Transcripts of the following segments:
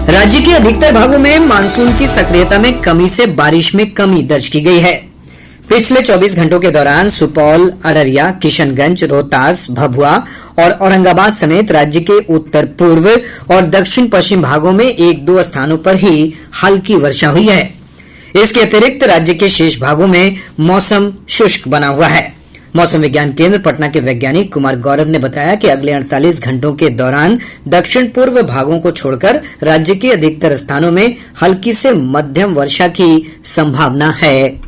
राज्य के अधिकतर भागों में मानसून की सक्रियता में कमी से बारिश में कमी दर्ज की गई है। पिछले 24 घंटों के दौरान सुपौल, अररिया, किशनगंज, रोहतास, भभुआ और औरंगाबाद समेत राज्य के उत्तर पूर्व और दक्षिण पश्चिम भागों में 1-2 स्थानों पर ही हल्की वर्षा हुई है। इसके अतिरिक्त राज्य के शेष भागों में मौसम शुष्क बना हुआ है। मौसम विज्ञान केंद्र पटना के वैज्ञानिक कुमार गौरव ने बताया कि अगले 48 घंटों के दौरान दक्षिण पूर्व भागों को छोड़कर राज्य के अधिकतर स्थानों में हल्की से मध्यम वर्षा की संभावना है।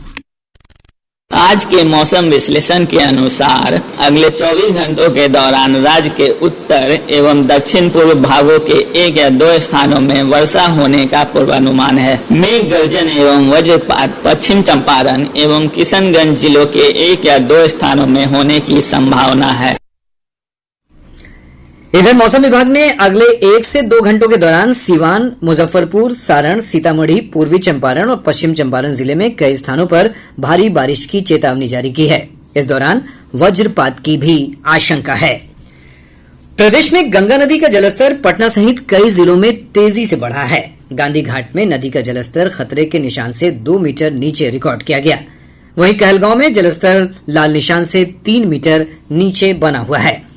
आज के मौसम विश्लेषण के अनुसार अगले 24 घंटों के दौरान राज्य के उत्तर एवं दक्षिण पूर्व भागों के 1 या 2 स्थानों में वर्षा होने का पूर्वानुमान है। मेघ गर्जन एवं वज्रपात पश्चिम चंपारण एवं किशनगंज जिलों के 1 या 2 स्थानों में होने की संभावना है। इधर मौसम विभाग ने अगले 1 से 2 घंटों के दौरान सीवान, मुजफ्फरपुर, सारण, सीतामढ़ी, पूर्वी चंपारण और पश्चिम चंपारण जिले में कई स्थानों पर भारी बारिश की चेतावनी जारी की है। इस दौरान वज्रपात की भी आशंका है। प्रदेश में गंगा नदी का जलस्तर पटना सहित कई जिलों में तेजी से बढ़ा है। गांधी घाट में नदी का जलस्तर खतरे के निशान से 2 मीटर नीचे रिकॉर्ड किया गया। वहीं कहलगांव में जलस्तर लाल निशान से 3 मीटर नीचे बना हुआ है।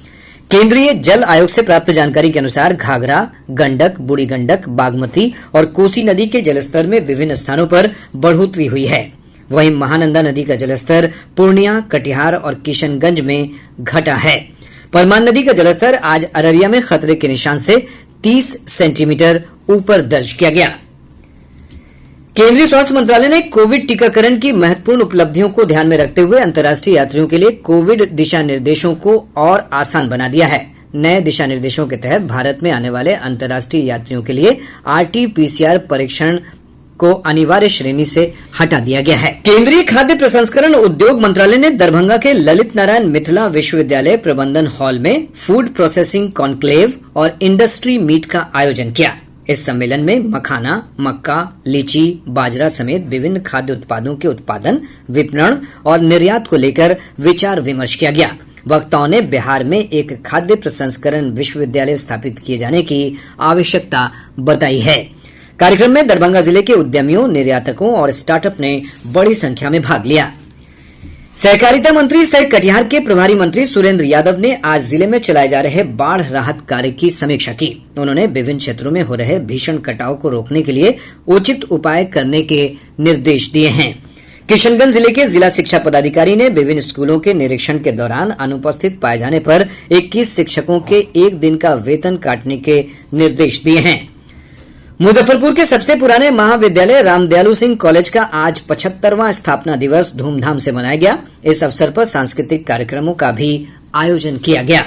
केंद्रीय जल आयोग से प्राप्त जानकारी के अनुसार घाघरा, गंडक, बूढ़ी गंडक, बागमती और कोसी नदी के जलस्तर में विभिन्न स्थानों पर बढ़ोतरी हुई है। वहीं महानंदा नदी का जलस्तर पूर्णिया, कटिहार और किशनगंज में घटा है। परमान नदी का जलस्तर आज अररिया में खतरे के निशान से 30 सेंटीमीटर ऊपर दर्ज किया गया। केंद्रीय स्वास्थ्य मंत्रालय ने कोविड टीकाकरण की महत्वपूर्ण उपलब्धियों को ध्यान में रखते हुए अंतर्राष्ट्रीय यात्रियों के लिए कोविड दिशा निर्देशों को और आसान बना दिया है। नए दिशा निर्देशों के तहत भारत में आने वाले अंतर्राष्ट्रीय यात्रियों के लिए आरटी-पीसीआर परीक्षण को अनिवार्य श्रेणी से हटा दिया गया है। केंद्रीय खाद्य प्रसंस्करण उद्योग मंत्रालय ने दरभंगा के ललित नारायण मिथिला विश्वविद्यालय प्रबंधन हॉल में फूड प्रोसेसिंग कॉन्क्लेव और इंडस्ट्री मीट का आयोजन किया। इस सम्मेलन में मखाना, मक्का, लीची, बाजरा समेत विभिन्न खाद्य उत्पादों के उत्पादन, विपणन और निर्यात को लेकर विचार विमर्श किया गया। वक्ताओं ने बिहार में एक खाद्य प्रसंस्करण विश्वविद्यालय स्थापित किए जाने की आवश्यकता बताई है। कार्यक्रम में दरभंगा जिले के उद्यमियों, निर्यातकों और स्टार्टअप ने बड़ी संख्या में भाग लिया। सहकारिता मंत्री सह कटिहार के प्रभारी मंत्री सुरेंद्र यादव ने आज जिले में चलाए जा रहे बाढ़ राहत कार्य की समीक्षा की। उन्होंने विभिन्न क्षेत्रों में हो रहे भीषण कटाव को रोकने के लिए उचित उपाय करने के निर्देश दिए हैं। किशनगंज जिले के जिला शिक्षा पदाधिकारी ने विभिन्न स्कूलों के निरीक्षण के दौरान अनुपस्थित पाए जाने पर 21 शिक्षकों के 1 दिन का वेतन काटने के निर्देश दिए हैं। मुजफ्फरपुर के सबसे पुराने महाविद्यालय रामदयालु सिंह कॉलेज का आज 75वां स्थापना दिवस धूमधाम से मनाया गया। इस अवसर पर सांस्कृतिक कार्यक्रमों का भी आयोजन किया गया।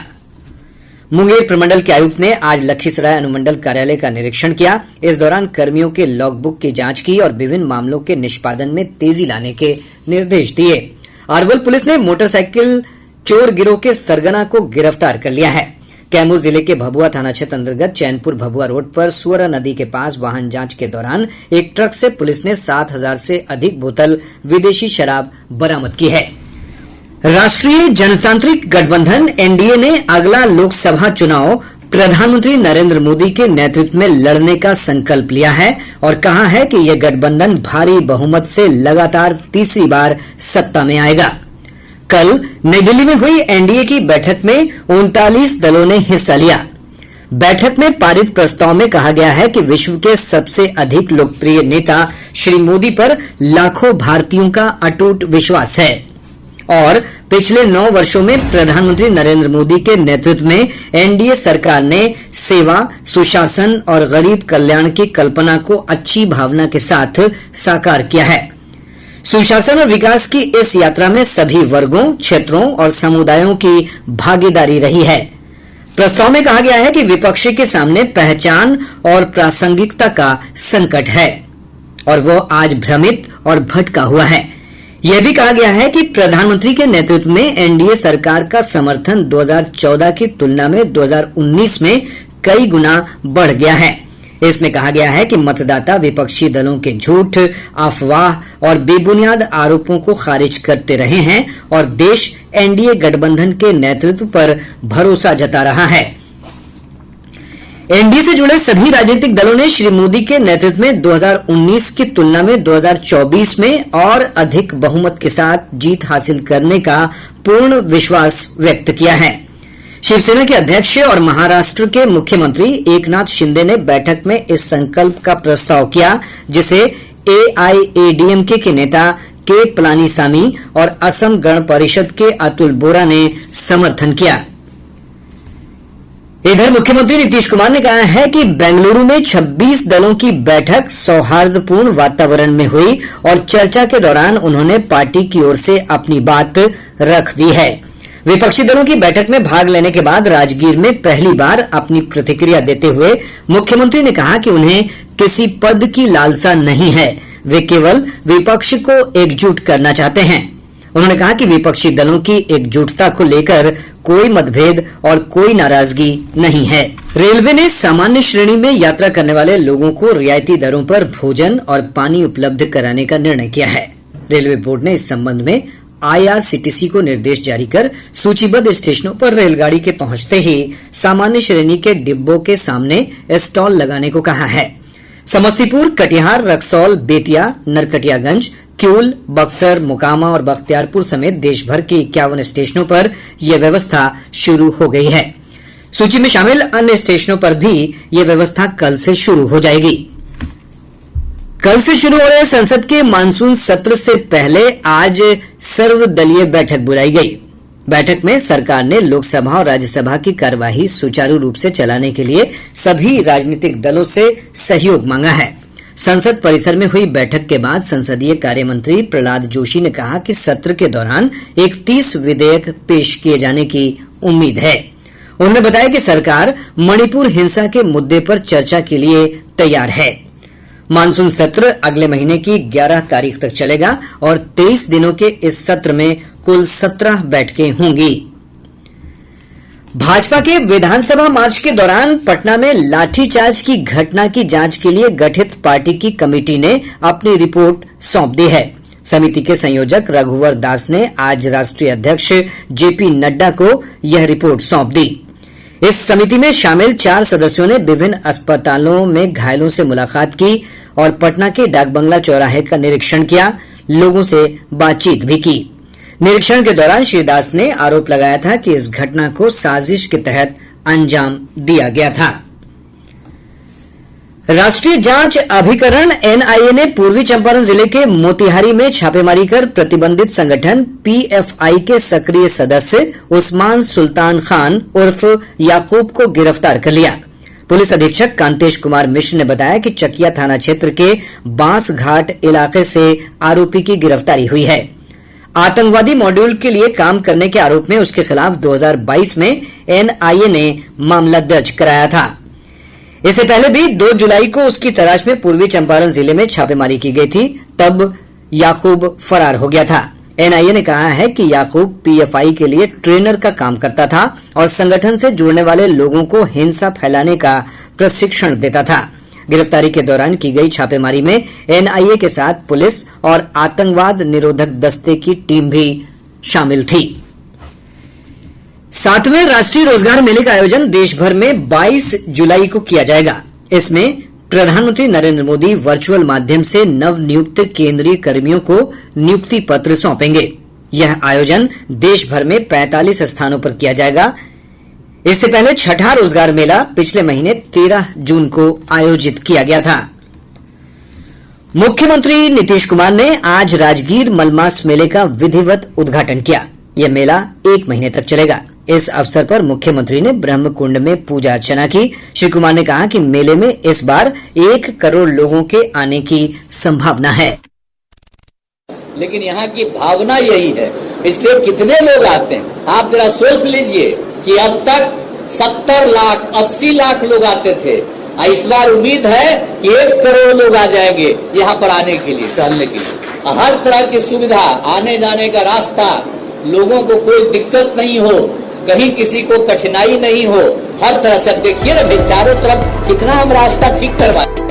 मुंगेर प्रमंडल के आयुक्त ने आज लखीसराय अनुमंडल कार्यालय का निरीक्षण किया। इस दौरान कर्मियों के लॉगबुक की जांच की और विभिन्न मामलों के निष्पादन में तेजी लाने के निर्देश दिए। अरवल पुलिस ने मोटरसाइकिल चोर गिरोह के सरगना को गिरफ्तार कर लिया है। कैमूर जिले के भभुआ थाना क्षेत्र अंतर्गत चैनपुर भभुआ रोड पर सुअरा नदी के पास वाहन जांच के दौरान एक ट्रक से पुलिस ने 7,000 से अधिक बोतल विदेशी शराब बरामद की है। राष्ट्रीय जनतांत्रिक गठबंधन एनडीए ने अगला लोकसभा चुनाव प्रधानमंत्री नरेंद्र मोदी के नेतृत्व में लड़ने का संकल्प लिया है और कहा है कि यह गठबंधन भारी बहुमत से लगातार तीसरी बार सत्ता में आएगा। कल नई दिल्ली में हुई एनडीए की बैठक में 39 दलों ने हिस्सा लिया। बैठक में पारित प्रस्ताव में कहा गया है कि विश्व के सबसे अधिक लोकप्रिय नेता श्री मोदी पर लाखों भारतीयों का अटूट विश्वास है और पिछले 9 वर्षों में प्रधानमंत्री नरेंद्र मोदी के नेतृत्व में एनडीए सरकार ने सेवा, सुशासन और गरीब कल्याण की कल्पना को अच्छी भावना के साथ साकार किया है। सुशासन और विकास की इस यात्रा में सभी वर्गों, क्षेत्रों और समुदायों की भागीदारी रही है। प्रस्ताव में कहा गया है कि विपक्ष के सामने पहचान और प्रासंगिकता का संकट है और वो आज भ्रमित और भटका हुआ है। यह भी कहा गया है कि प्रधानमंत्री के नेतृत्व में एनडीए सरकार का समर्थन 2014 की तुलना में 2019 में कई गुना बढ़ गया है। इसमें कहा गया है कि मतदाता विपक्षी दलों के झूठ, अफवाह और बेबुनियाद आरोपों को खारिज करते रहे हैं और देश एनडीए गठबंधन के नेतृत्व पर भरोसा जता रहा है। एनडीए से जुड़े सभी राजनीतिक दलों ने श्री मोदी के नेतृत्व में 2019 की तुलना में 2024 में और अधिक बहुमत के साथ जीत हासिल करने का पूर्ण विश्वास व्यक्त किया है। शिवसेना के अध्यक्ष और महाराष्ट्र के मुख्यमंत्री एकनाथ शिंदे ने बैठक में इस संकल्प का प्रस्ताव किया, जिसे एआईएडीएमके के नेता के पलानीसामी और असम गण परिषद के अतुल बोरा ने समर्थन किया। इधर मुख्यमंत्री नीतीश कुमार ने कहा है कि बेंगलुरु में 26 दलों की बैठक सौहार्दपूर्ण वातावरण में हुई और चर्चा के दौरान उन्होंने पार्टी की ओर से अपनी बात रख दी है। विपक्षी दलों की बैठक में भाग लेने के बाद राजगीर में पहली बार अपनी प्रतिक्रिया देते हुए मुख्यमंत्री ने कहा कि उन्हें किसी पद की लालसा नहीं है, वे केवल विपक्ष को एकजुट करना चाहते हैं। उन्होंने कहा कि विपक्षी दलों की एकजुटता को लेकर कोई मतभेद और कोई नाराजगी नहीं है। रेलवे ने सामान्य श्रेणी में यात्रा करने वाले लोगों को रियायती दरों पर भोजन और पानी उपलब्ध कराने का निर्णय किया है। रेलवे बोर्ड ने इस संबंध में आईआरसीटीसी को निर्देश जारी कर सूचीबद्ध स्टेशनों पर रेलगाड़ी के पहुंचते ही सामान्य श्रेणी के डिब्बों के सामने स्टॉल लगाने को कहा है। समस्तीपुर, कटिहार, रक्सौल, बेतिया, नरकटियागंज, किऊल, बक्सर, मोकामा और बख्तियारपुर समेत देश भर के 51 स्टेशनों पर यह व्यवस्था शुरू हो गई है। सूची में शामिल अन्य स्टेशनों पर भी यह व्यवस्था कल से शुरू हो जाएगी। कल से शुरू हो रहे संसद के मानसून सत्र से पहले आज सर्वदलीय बैठक बुलाई गई। बैठक में सरकार ने लोकसभा और राज्यसभा की कार्यवाही सुचारू रूप से चलाने के लिए सभी राजनीतिक दलों से सहयोग मांगा है। संसद परिसर में हुई बैठक के बाद संसदीय कार्य मंत्री प्रहलाद जोशी ने कहा कि सत्र के दौरान 31 विधेयक पेश किए जाने की उम्मीद है। उन्होंने बताया कि सरकार मणिपुर हिंसा के मुद्दे पर चर्चा के लिए तैयार है। मानसून सत्र अगले महीने की 11 तारीख तक चलेगा और 23 दिनों के इस सत्र में कुल 17 बैठकें होंगी। भाजपा के विधानसभा मार्च के दौरान पटना में लाठीचार्ज की घटना की जांच के लिए गठित पार्टी की कमेटी ने अपनी रिपोर्ट सौंप दी है। समिति के संयोजक रघुवर दास ने आज राष्ट्रीय अध्यक्ष जेपी नड्डा को यह रिपोर्ट सौंप दी। इस समिति में शामिल 4 सदस्यों ने विभिन्न अस्पतालों में घायलों से मुलाकात की और पटना के डाकबंगला चौराहे का निरीक्षण किया, लोगों से बातचीत भी की। निरीक्षण के दौरान श्री दास ने आरोप लगाया था कि इस घटना को साजिश के तहत अंजाम दिया गया था। राष्ट्रीय जांच अभिकरण एनआईए ने पूर्वी चंपारण जिले के मोतिहारी में छापेमारी कर प्रतिबंधित संगठन पीएफआई के सक्रिय सदस्य उस्मान सुल्तान खान उर्फ याकूब को गिरफ्तार कर लिया। पुलिस अधीक्षक कांतेश कुमार मिश्र ने बताया कि चकिया थाना क्षेत्र के बांस घाट इलाके से आरोपी की गिरफ्तारी हुई है। आतंकवादी मॉड्यूल के लिए काम करने के आरोप में उसके खिलाफ 2022 में एनआईए ने मामला दर्ज कराया था। इससे पहले भी 2 जुलाई को उसकी तलाश में पूर्वी चंपारण जिले में छापेमारी की गई थी, तब याकूब फरार हो गया था। एनआईए ने कहा है कि याकूब पीएफआई के लिए ट्रेनर का काम करता था और संगठन से जुड़ने वाले लोगों को हिंसा फैलाने का प्रशिक्षण देता था। गिरफ्तारी के दौरान की गई छापेमारी में एनआईए के साथ पुलिस और आतंकवाद निरोधक दस्ते की टीम भी शामिल थी। 7वें राष्ट्रीय रोजगार मेले का आयोजन देश भर में 22 जुलाई को किया जाएगा। इसमें प्रधानमंत्री नरेंद्र मोदी वर्चुअल माध्यम से नवनियुक्त केंद्रीय कर्मियों को नियुक्ति पत्र सौंपेंगे। यह आयोजन देश भर में 45 स्थानों पर किया जाएगा। इससे पहले 6ठा रोजगार मेला पिछले महीने 13 जून को आयोजित किया गया था। मुख्यमंत्री नीतीश कुमार ने आज राजगीर मलमास मेले का विधिवत उद्घाटन किया। यह मेला 1 महीने तक चलेगा। इस अवसर पर मुख्यमंत्री ने ब्रह्मकुंड में पूजा अर्चना की। श्री कुमार ने कहा कि मेले में इस बार 1 करोड़ लोगों के आने की संभावना है। लेकिन यहाँ की भावना यही है, इसलिए कितने लोग आते हैं आप जरा सोच लीजिए कि अब तक 70 लाख 80 लाख लोग आते थे। इस बार उम्मीद है कि 1 करोड़ लोग आ जाएंगे यहाँ पर आने के लिए, टहलने के लिए। हर तरह की सुविधा, आने जाने का रास्ता, लोगों को कोई दिक्कत नहीं हो, कहीं किसी को कठिनाई नहीं हो, हर तरह से। देखिए ना, चारों तरफ कितना हम रास्ता ठीक करवाए।